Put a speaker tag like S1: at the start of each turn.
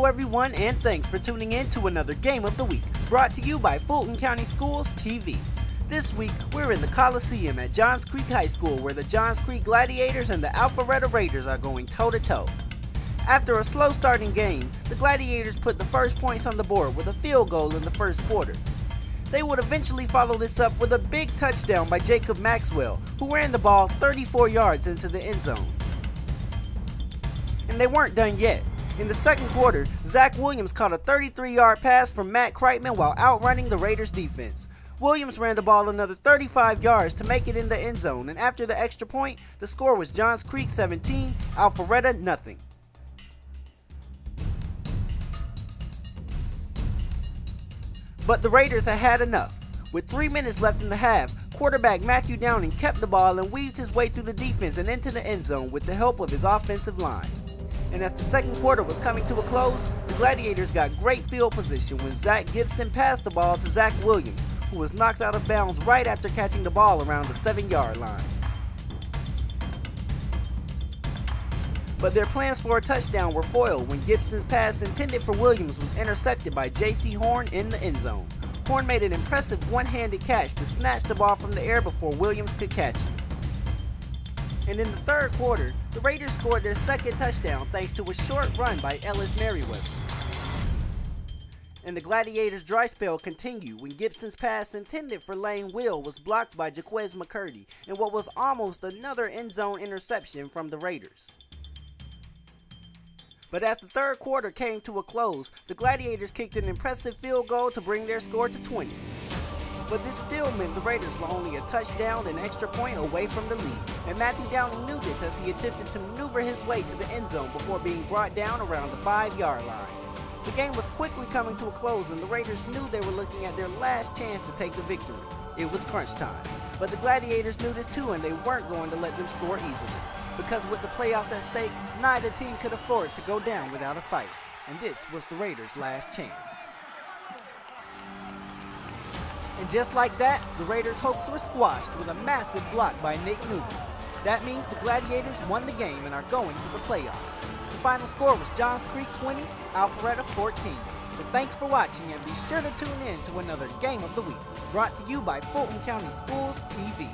S1: Hello everyone, and thanks for tuning in to another Game of the Week, brought to you by Fulton County Schools TV. This week, we're in the Coliseum at Johns Creek High School, where the Johns Creek Gladiators and the Alpharetta Raiders are going toe-to-toe. After a slow starting game, the Gladiators put the first points on the board with a field goal in the first quarter. They would eventually follow this up with a big touchdown by Jacob Maxwell, who ran the ball 34 yards into the end zone. And they weren't done yet. In the second quarter, Zach Williams caught a 33-yard pass from Matt Kreitman while outrunning the Raiders defense. Williams ran the ball another 35 yards to make it in the end zone, and after the extra point, the score was Johns Creek 17, Alpharetta nothing. But the Raiders had had enough. With 3 minutes left in the half, quarterback Matthew Downing kept the ball and weaved his way through the defense and into the end zone with the help of his offensive line. And as the second quarter was coming to a close, the Gladiators got great field position when Zach Gibson passed the ball to Zach Williams, who was knocked out of bounds right after catching the ball around the 7-yard line. But their plans for a touchdown were foiled when Gibson's pass intended for Williams was intercepted by J.C. Horn in the end zone. Horn made an impressive one-handed catch to snatch the ball from the air before Williams could catch it. And in the third quarter, the Raiders scored their second touchdown thanks to a short run by Ellis Merriweather. And the Gladiators' dry spell continued when Gibson's pass intended for Lane Will was blocked by Jaquez McCurdy in what was almost another end zone interception from the Raiders. But as the third quarter came to a close, the Gladiators kicked an impressive field goal to bring their score to 20. But this still meant the Raiders were only a touchdown and extra point away from the lead, and Matthew Downing knew this as he attempted to maneuver his way to the end zone before being brought down around the 5-yard line. The game was quickly coming to a close, and the Raiders knew they were looking at their last chance to take the victory. It was crunch time. But the Gladiators knew this too, and they weren't going to let them score easily. Because with the playoffs at stake, neither team could afford to go down without a fight. And this was the Raiders' last chance. And just like that, the Raiders' hopes were squashed with a massive block by Nick Newman. That means the Gladiators won the game and are going to the playoffs. The final score was Johns Creek 20, Alpharetta 14. So thanks for watching, and be sure to tune in to another Game of the Week, brought to you by Fulton County Schools TV.